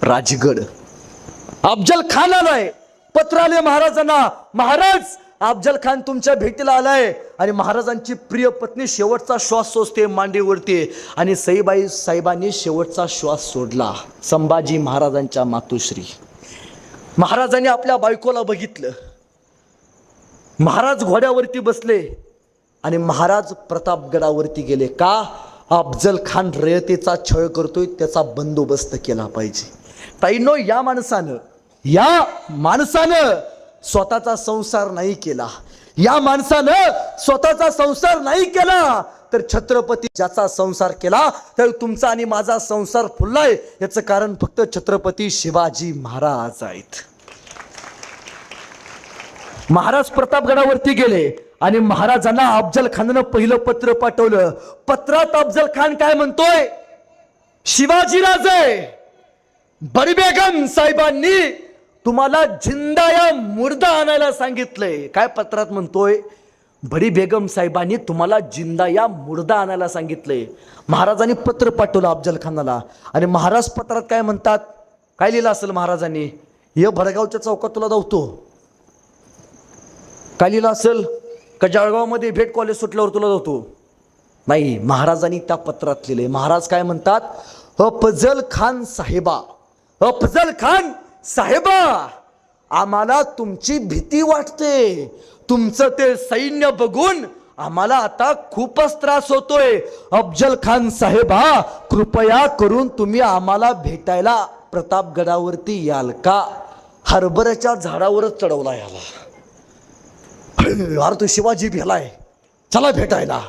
राजगड. अफजल खान आलाय, पत्र आले महाराजांना, महाराज अफजल खान तुमच्या भेटीला आलाय. आणि महाराजांची प्रिय पत्नी शेवटचा श्वास सोसते मांडीवरती. आणि सईबाई साहेबांनी शेवटचा श्वास सोडला. संभाजी महाराजांच्या मातोश्री. महाराजांनी आपल्या बायकोला बघितलं. महाराज घोड्यावरती बसले आणि महाराज प्रतापगडावरती गेले. का? अफजल खान रयतेचा छळ करतोय, त्याचा बंदोबस्त केला पाहिजे. ताईंनो, या माणसानं स्वतःचा संसार नाही केला, या माणसानं स्वतःचा संसार नाही केला, तर छत्रपती ज्याचा संसार केला तर तुमचा आणि माझा संसार फुललाय. याचं कारण फक्त छत्रपती शिवाजी महाराज आहेत. महाराज प्रतापगडावरती गेले आणि महाराजांना अफजल खानानं पहिलं पत्र पाठवलं. पत्रात अफजल खान काय म्हणतोय? शिवाजीराजे, बडी बेगम साहेबांनी तुम्हाला जिंदा या मुर्दा आणायला सांगितलंय. काय पत्रात म्हणतोय? बडी बेगम साहेबांनी तुम्हाला जिंदा या मुर्दा आणायला सांगितलंय. महाराजांनी पत्र पाठवलं अफजल खानाला. आणि महाराज पत्रात काय म्हणतात? काय लिहिलं असेल महाराजांनी? ये भडगावच्या चौकात तुला धावतो. काय लिहिलं असेल? का जळगावमध्ये भेट कॉलेज सुटल्यावर तुला धावतो? नाही, महाराजांनी त्या पत्रात लिहिले. महाराज काय म्हणतात? अफजल खान साहेबा, अफजल खान साहेबा, आम्हाला तुमची भीती वाटते. तुमचं ते सैन्य बघून आम्हाला आता खूपच त्रास होतोय. अफजल खान साहेबा, कृपया करून तुम्ही आम्हाला भेटायला प्रतापगडावरती याल का? हरभऱ्याच्या झाडावरच चढवला याला. अरे तो शिवाजी भेलाय, चला भेटायला.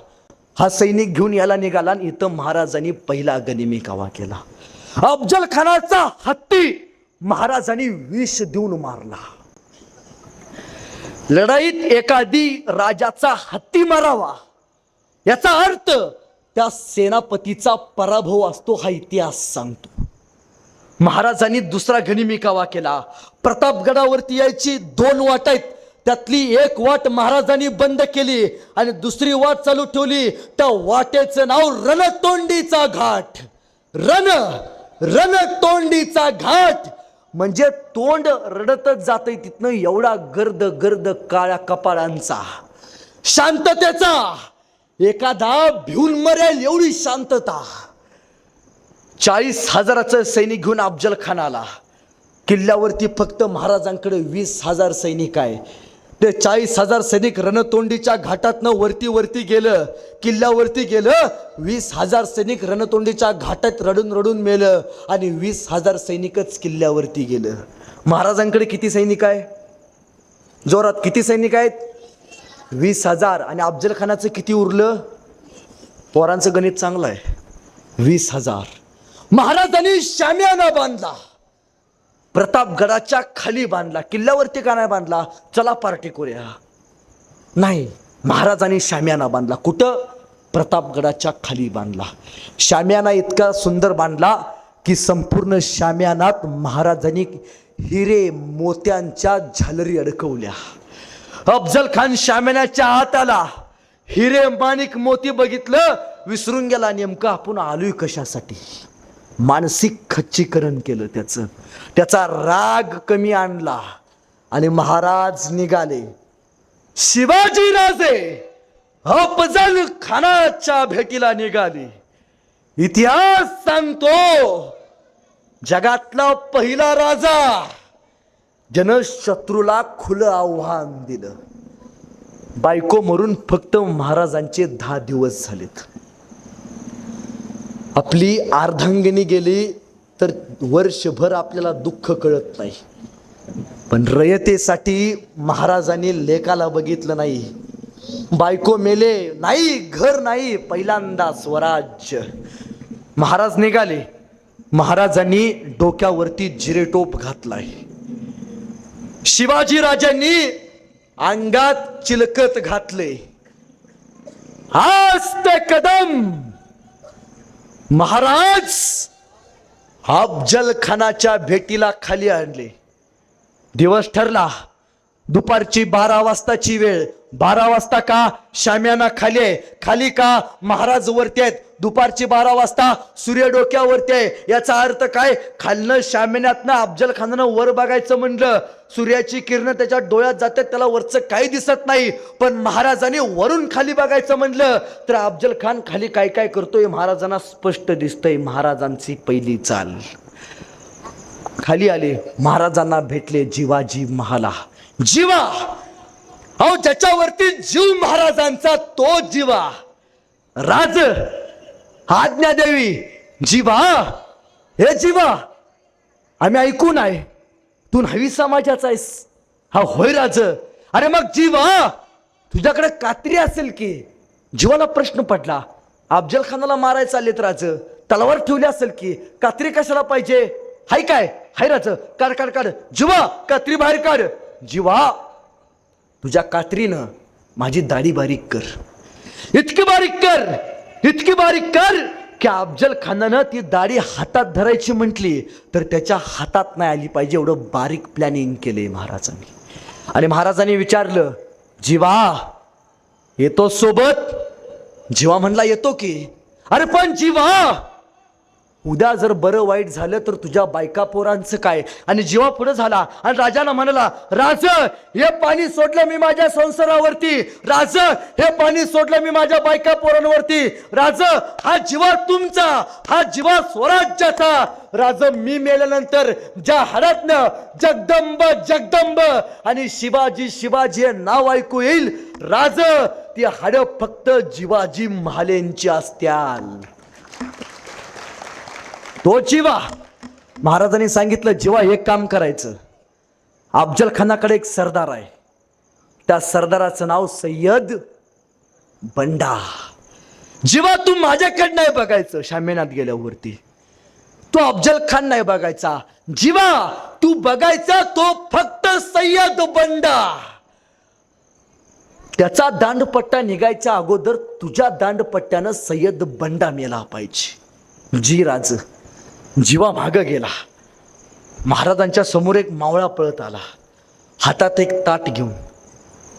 हा सैनिक घेऊन याला निघाला आणि इथं महाराजांनी पहिला गनिमी कावा केला. अफजल खानाचा हत्ती महाराजांनी विष देऊन मारला. लढाईत एखादी राजाचा हत्ती मारावा याचा अर्थ त्या सेनापतीचा पराभव असतो, हा इतिहास सांगतो. महाराजांनी दुसरा गनिमी कावा केला. प्रतापगडावरती यायची 2 वाट आहेत, त्यातली एक वाट महाराजांनी बंद केली आणि दुसरी वाट चालू ठेवली. त्या वाटेचं नाव रणतोंडीचा घाट. रणतोंडीचा घाट म्हणजे तोंड रडतच जातंय तिथनं, एवढा गर्द गर्द काळ्या कपाळांचा, शांततेचा, एखादा भिवून मरेल एवढी शांतता. 40,000चं सैनिक घेऊन अफजल खान आला. किल्ल्यावरती फक्त महाराजांकडे 20,000 सैनिक आहे. ते 40,000 सैनिक रणतोंडीच्या घाटातनं वरती गेलं, किल्ल्यावरती गेलं. 20,000 सैनिक रणतोंडीच्या घाटात रडून रडून मेलं आणि 20,000 सैनिकच किल्ल्यावरती गेलं. महाराजांकडे किती सैनिक आहे? जोरात किती सैनिक आहेत? 20,000. आणि अफजल खानाचं किती उरलं? पोरांचं गणित चांगलं आहे. 20,000. महाराजांनी शामियाना बांधला, प्रतापगडाच्या खाली बांधला. किल्ल्यावरती का नाही बांधला? चला पार्टी करूया, नाही, महाराजांनी शामियाना बांधला. कुठं? प्रतापगडाच्या खाली बांधला. शामियाना इतका सुंदर बांधला की संपूर्ण शामियानात महाराजांनी हिरे मोत्यांच्या झालरी अडकवल्या. अफजल खान शामियानाच्या आत आला, हिरे माणिक मोती बघितलं, विसरून गेला नेमकं आपण आलोय कशासाठी. मानसिक खच्चीकरण केलं त्याचा राग कमी आणला आणि महाराज निघाले. शिवाजीराजे अफजल खानाच्या भेटीला निघाले. इतिहास सांगतो, जगातला पहिला राजा ज्यानं शत्रूला खुलं आव्हान दिलं. बायको मरून फक्त महाराजांचे 10 दिवस झालेत. आपली अर्धांगिनी गेली तर वर्षभर आपल्याला दुःख कळत नाही, पण रयतेसाठी महाराजांनी लेकाला बघितलं नाही. बायको मेले नाही, घर नाही, पहिल्यांदा स्वराज्य. महाराज निघाले. महाराजांनी डोक्यावरती जिरेटोप घातलाय. शिवाजी राजांनी अंगात चिलकत घातले. आस्ते कदम महाराज अफजल खानाच्या भेटीला खाली आणले. दिवस ठरला. दुपारची 12 वाजताची वेळ. 12 वाजता का? शाम्याना खाली आहे. खाली का? महाराज वरती आहेत. दुपारची 12 वाजता सूर्य डोक्यावरती आहे. याचा अर्थ काय? खालनं शाम्यानातनं अफजल खानानं वर बघायचं म्हणलं, सूर्याची किरण त्याच्या डोळ्यात जातात, त्याला वरचं काही दिसत नाही. पण महाराजांनी वरून खाली बघायचं म्हणलं तर अफजल खान खाली काय काय करतोय महाराजांना स्पष्ट दिसतंय. महाराजांची पहिली चाल. खाली आले, महाराजांना भेटले जिवाजी महाला. जीवा, अहो ज्याच्यावरती जीव महाराजांचा तो जीवा. राज, आज्ञा देवी. जीवा, हे जीवा, आम्ही ऐकून आहे तू न्हावी समाजाचा आहेस. हा होय राज. अरे मग जीवा, तुझ्याकडे कात्री असेल की. जीवाला प्रश्न पडला, अफजल खानाला मारायला आलेत राज, तलवार ठेवली असेल की, कात्री कशाला पाहिजे? हाय काय? हाय राज, काढ काढ काढ. जीवा, कात्री बाहेर काढ. जीवा, तुझ्या कात्रीनं माझी दाढी बारीक कर. इतकी बारीक कर, इतकी बारीक कर की अफजल खानानं ती दाढी हातात धरायची म्हटली तर त्याच्या हातात नाही आली पाहिजे. एवढं बारीक प्लॅनिंग केले महाराजांनी. आणि महाराजांनी विचारलं, जीवा येतो सोबत? जीवा म्हणला, येतो की. अरे पण जीवा, उद्या जर बरं वाईट झालं तर तुझ्या बायका पोरांचं काय? आणि जीवा पुढे झाला आणि राजाला म्हणाला, राज हे पाणी सोडलं मी माझ्या संसारावरती. राज हे पाणी सोडलं मी माझ्या बायका पोरांवरती. राज हा जीवा तुमचा, हा जीवा स्वराज्याचा. राज मी मेल्यानंतर ज्या हाडातनं जगदंब जगदंब आणि शिवाजी शिवाजी हे नाव ऐकू येईल, राज ती हाड फक्त जिवाजी महालेंची असत्याल. तो जीवा. महाराजांनी सांगितलं, जीवा एक काम करायचं, अफजल खानाकडे एक सरदार आहे, त्या सरदाराचं नाव सय्यद बंडा. जीवा तू माझ्याकडे नाही बघायचं शाम्यानात गेल्यावरती, तो अफजल खान नाही बघायचा. जीवा तू बघायचा तो फक्त सय्यद बंडा. त्याचा दांडपट्टा निघायच्या अगोदर तुझ्या दांडपट्ट्यानं सय्यद बंडा मेला पाहिजे. जी राज. जीवा मागं गेला. महाराजांच्या समोर एक मावळा पळत आला, हातात एक ताट घेऊन.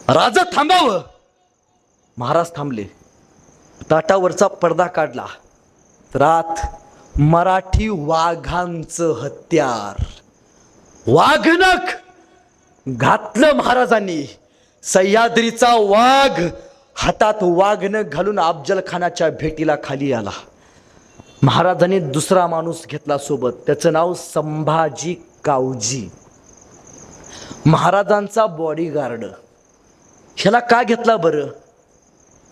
राजा थांबावं. महाराज थांबले. ताटावरचा पडदा काढला. रात मराठी वाघांचं हत्यार, वाघनख घातलं महाराजांनी. सह्याद्रीचा वाघ हातात वाघनख घालून अफजल खानाच्या भेटीला खाली आला. महाराजांनी दुसरा माणूस घेतला सोबत, त्याचं नाव संभाजी कावजी, महाराजांचा बॉडीगार्ड. ह्याला का घेतला बरं?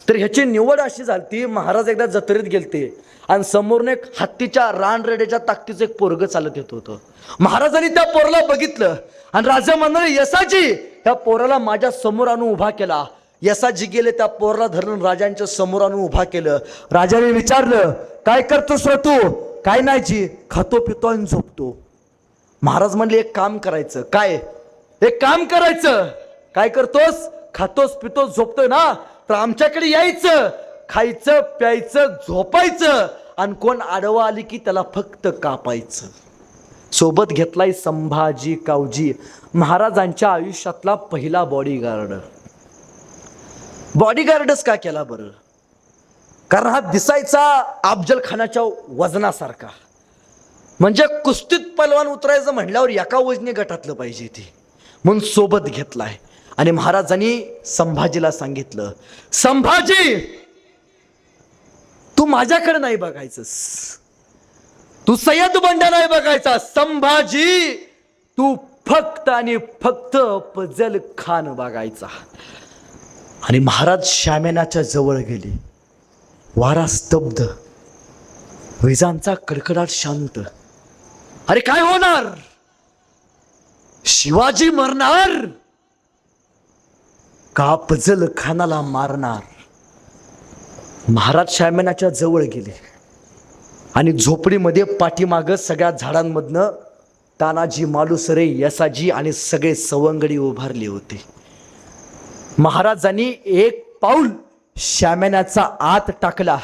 तर ह्याची निवड अशी झाली, महाराज एकदा जत्रेत गेलते आणि समोरने एक हत्तीच्या रानरेड्याच्या ताकदीचं एक पोरग चालत येत होतं. महाराजांनी त्या पोराला बघितलं आणि राजा म्हणाले, यसाजी ह्या पोराला माझ्या समोर आणून उभा केला. यसाजी गेले, त्या पोराला धरून राजांच्या समोर आणून उभा केलं. राजाने विचारलं, काय करतोस रे तू? काय नाही जी, खातो पितो आणि झोपतो. महाराज म्हणले, एक काम करायचं. काय? एक काम करायचं. काय करतोस? खातोस पितोस झोपतोय ना, तर आमच्याकडे यायचं, खायचं प्यायचं झोपायचं आणि कोण आडवा आली की त्याला फक्त कापायचं. सोबत घेतलाय संभाजी कावजी, महाराजांच्या आयुष्यातला पहिला बॉडीगार्ड. बॉडीगार्डच का केला बरं? कारण हा दिसायचा अफजल खानाच्या वजनासारखा. म्हणजे कुस्तीत पलवान उतरायचं म्हटल्यावर एका वजनी गटातलं पाहिजे ती, म्हणून सोबत घेतलाय. आणि महाराजांनी संभाजीला सांगितलं, संभाजी तू माझ्याकडे नाही बघायचंस, तू सय्यद बंडा नाही बघायचा. संभाजी तू फक्त आणि फक्त अफजल खान बघायचा. आणि महाराज शाम्यानाच्या जवळ गेले. वारा स्तब्ध, विजांचा कडकडाट शांत. अरे काय होणार? शिवाजी मरणार का अफजल खानाला मारणार? महाराज शाम्यानाच्या जवळ गेले आणि झोपडीमध्ये पाठीमागं सगळ्या झाडांमधनं तानाजी मालुसरे, यसाजी आणि सगळे सवंगडी उभारले होते. महाराजांनी एक पाऊल शाम्यानाचा आत टाकला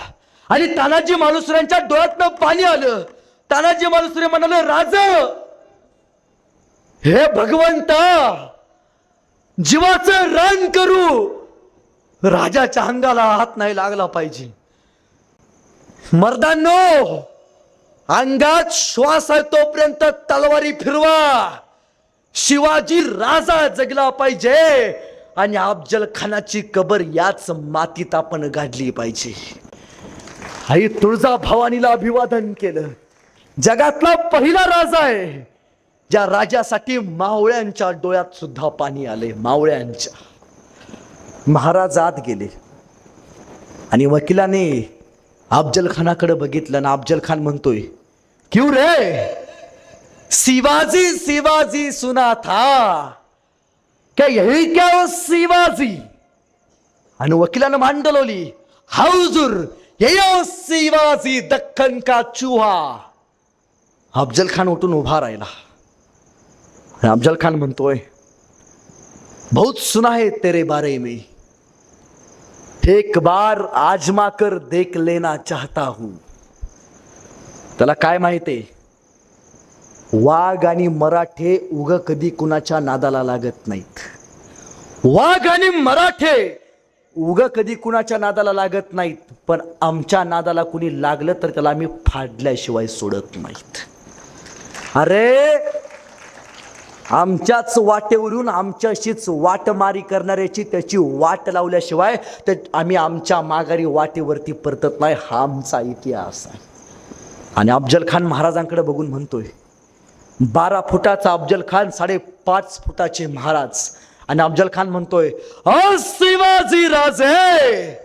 आणि तानाजी मालुसऱ्यांच्या डोळ्यातनं पाणी आलं. तानाजी मालुसरे म्हणाले, राज हे भगवंता जीवाचं रान करू, राजाच्या अंगाला हात नाही लागला पाहिजे. मर्दांनो, अंगात श्वास आहे तोपर्यंत तलवारी फिरवा. शिवाजी राजा जगला पाहिजे आणि अफजल खानाची कबर याच मातीत आपण गाडली पाहिजे. आई तुळजाभवानीला अभिवादन केलं. जगातला पहिला राजा आहे ज्या राजासाठी मावळ्यांच्या डोळ्यात सुद्धा पाणी आले. मावळ्यांच्या. महाराज आत गेले आणि वकिलाने अफजल खानाकडे बघितलं ना. अफजल खान म्हणतोय, क्यों रे, शिवाजी शिवाजी सुना था क्या, यही क्या वो शिवाजी? आणि वकिलानं मान डोलवली, हा हुजूर, यही वो शिवाजी, दख्खन का चूहा. अफजल खान उठून उभा राहिला. अफजल खान म्हणतोय, बहुत सुना है तेरे बारे में, एक बार आजमा कर देख लेना चाहता हूं. त्याला काय माहितीये, वाघ आणि मराठे उग कधी कुणाच्या नादाला लागत नाहीत. वाघ आणि मराठे उग कधी कुणाच्या नादाला लागत नाहीत, पण आमच्या नादाला कुणी लागलं तर त्याला आम्ही फाडल्याशिवाय सोडत नाहीत. अरे, आमच्याच वाटेवरून आमच्याशीच वाटमारी करणाऱ्याची त्याची वाट लावल्याशिवाय आम्ही आमच्या माघारी वाटेवरती परतत नाही. हा आमचा इतिहास आहे. आणि अफजल खान महाराजांकडे बघून म्हणतोय, 12 फुटाचा अफजल खान, 5.5 फुटाचे महाराज. आणि अफजल खान म्हणतोय, शिवाजी राजे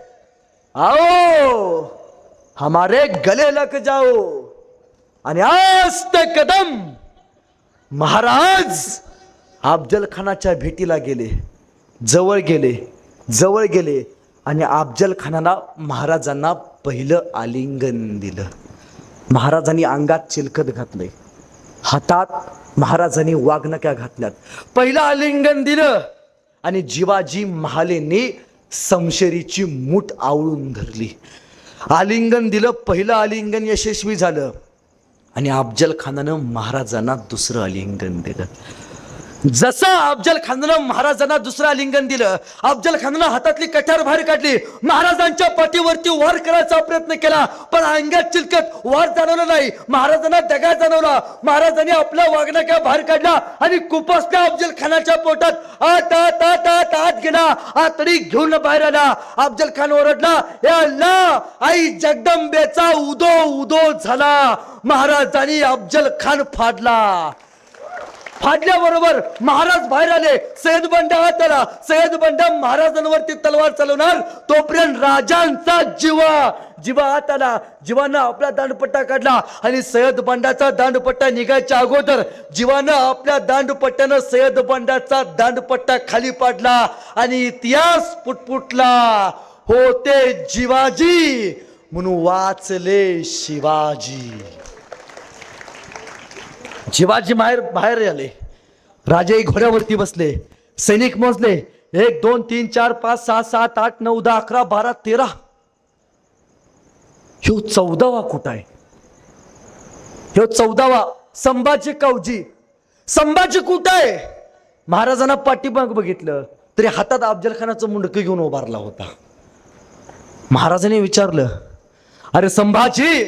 आओ, हमारे गले लग जाओ. आणि आस्ते कदम महाराज अफजल खानाच्या भेटीला गेले. जवळ गेले आणि अफजल खानाला महाराजांना पहिलं आलिंगन दिलं. महाराजांनी अंगात चिलखत घातलंय, हातात महाराजांनी वाघनक्या घातल्यात. पहिलं आलिंगन दिलं आणि जिवाजी महालेंनी समशेरीची मूठ आवळून धरली. आलिंगन दिलं. पहिलं आलिंगन यशस्वी झालं आणि अफजल खानानं महाराजांना दुसरं आलिंगन दिलं. जसं अफजल खानानं महाराजांना दुसरं आलिंगन दिलं, अफजल खानानं हातातली कठार बाहेर काढली, महाराजांच्या पाठीवरती वार करायचा प्रयत्न केला, पण अंगात चिलकत वार जाणवला नाही. महाराजांना दगा जाणवला. महाराजांनी आपल्या वाघनक्या बाहेर काढला आणि कुपसल्या अफजल खानाच्या पोटात आत आत आत आत आत गेला. आतडी घेऊन बाहेर आला. अफजल खान ओरडला, या अल्लाह, आई जगदंबेचा उदो उदो झाला. महाराजांनी अफजल खान फाडल्याबरोबर महाराज बाहेर आले. सय्यद बंडा हात आला. सय्यद बंडा महाराजांवरती तलवार चालवणार, तोपर्यंत राजांचा जिवा हात आला. जिवानं आपला दांडपट्टा काढला आणि सय्यद बंडाचा दांडपट्टा निघायच्या अगोदर जिवानं आपल्या दांडपट्ट्यानं सय्यद बंडाचा दांडपट्टा खाली पाडला आणि इतिहास पुटपुटला. होते जिवाजी म्हणून वाचले शिवाजी. शिवाजी बाहेर आले. राजे घोड्यावरती बसले. सैनिक मोजले, 1 2 3 4 5 6 7 8 9 10 11 12 13. ह्यो 14वा कुठं आहे? ह्यो 14वा संभाजी कावजी. संभाजी कुठं आहे? महाराजांना पाठीमाग बघितलं तरी हातात अफजल खानाचं मुंडकं घेऊन उभारला होता. महाराजांनी विचारलं, अरे संभाजी,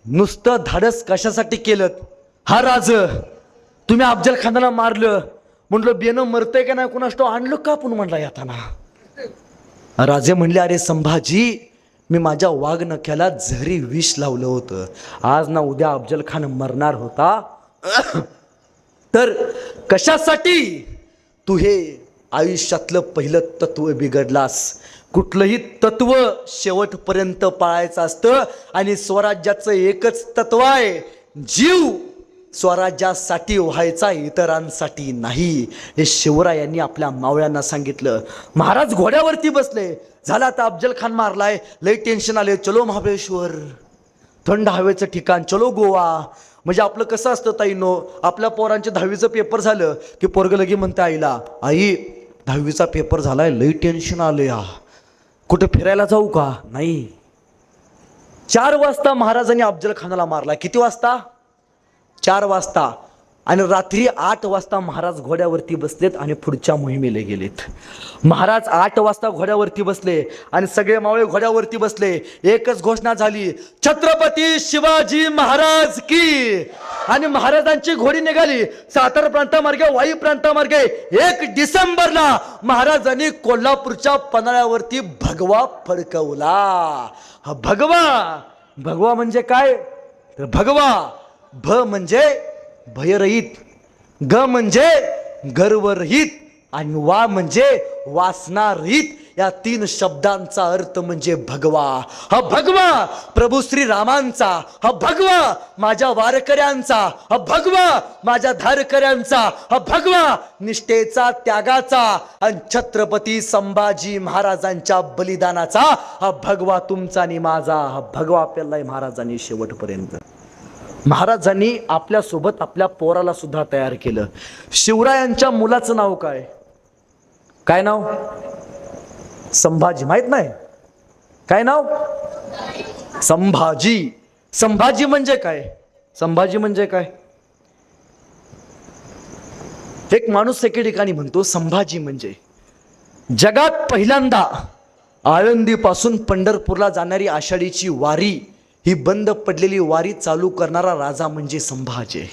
नुसतं धाडस कशासाठी केलं? हा राज, तुम्ही अफजल खानाला मारलं, म्हणलं बेनं मरतंय का नाही कुणास तो आणलं का आपण म्हणला येताना. राजे म्हणले, अरे संभाजी, मी माझ्या वाघनख्याला जहरी विष लावलं होतं. आज ना उद्या अफजल खान मरणार होता, तर कशासाठी तू हे आयुष्यातलं पहिलं तत्व बिघडलास? कुठलंही तत्व शेवटपर्यंत पाळायचं असतं आणि स्वराज्याचं एकच तत्व आहे, जीव स्वराज्यासाठी व्हायचा, इतरांसाठी नाही. हे शिवरायांनी आपल्या मावळ्यांना सांगितलं. महाराज घोड्यावरती बसले. झाला आता अफजल खान मारलाय, लय टेन्शन आले. चलो महाबळेश्वर, थंड हवेचं ठिकाण, चलो गोवा. म्हणजे आपलं कसं असतं ताईनो, आपल्या पोरांचे 10वीचं पेपर झालं की पोरगं लगी म्हणते आईला, आई 10वीचा पेपर झालाय, लय टेन्शन आलं या, कुठे फिरायला जाऊ का? नाही. 4 वाजता महाराजांनी अफजल खानाला मारला. किती वाजता? 4 वाजता. आणि रात्री 8 वाजता महाराज घोड्यावरती बसलेत आणि पुढच्या मोहिमेला गेलेत. महाराज 8 वाजता घोड्यावरती बसले आणि सगळे मावळे घोड्यावरती बसले. एकच घोषणा झाली, छत्रपती शिवाजी महाराज की. आणि महाराजांची घोडी निघाली सातारा प्रांतामार्गे, वाई प्रांतामार्गे. 1 डिसेंबरला महाराजांनी कोल्हापूरच्या पन्हाळ्यावरती भगवा फडकवला. हा भगवा म्हणजे काय? तर भगवा, भ म्हणजे भयरहित, ग म्हणजे गर्वरहित आणि वा म्हणजे वासनारहित. या 3 शब्दांचा अर्थ म्हणजे भगवा. हा भगवा प्रभू श्री रामांचा, हा भगवा माझ्या वारकऱ्यांचा, हा भगवा माझ्या धारकऱ्यांचा, हा भगवा निष्ठेचा, त्यागाचा आणि छत्रपती संभाजी महाराजांच्या बलिदानाचा. हा भगवा तुमचा आणि माझा. हा भगवा पेरलाय महाराजांनी शेवटपर्यंत. महाराजांनी आपल्यासोबत आपल्या पोराला सुद्धा तयार केलं. शिवरायांच्या मुलाचं नाव काय? काय नाव? संभाजी. माहित नाही? काय नाव? संभाजी. संभाजी म्हणजे काय? संभाजी म्हणजे काय? एक माणूस एके ठिकाणी म्हणतो, संभाजी म्हणजे जगात पहिल्यांदा आळंदीपासून पंढरपूरला जाणारी आषाढीची वारी, ही बंद पडलेली वारी चालू करणारा राजा म्हणजे संभाजी.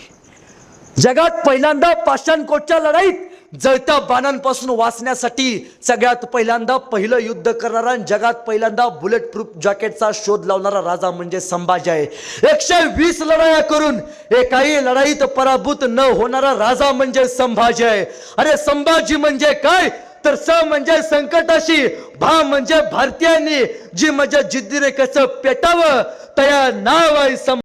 जगात पहिल्यांदा पाषाणकोटच्या लढाईत जळत्या बाणांपासून वाचण्यासाठी सगळ्यात पहिल्यांदा पहिलं युद्ध करणारा, जगात पहिल्यांदा बुलेट प्रूफ जॅकेटचा शोध लावणारा राजा म्हणजे संभाजी आहे. 120 लढाया करून एकाही लढाईत पराभूत न होणारा राजा म्हणजे संभाजी आहे. अरे संभाजी म्हणजे काय? तर स म्हणजे संकटाशी, भा म्हणजे भारतीयांनी, जी म्हणजे जिद्दीने कसं पेटावं, तया नाव आहे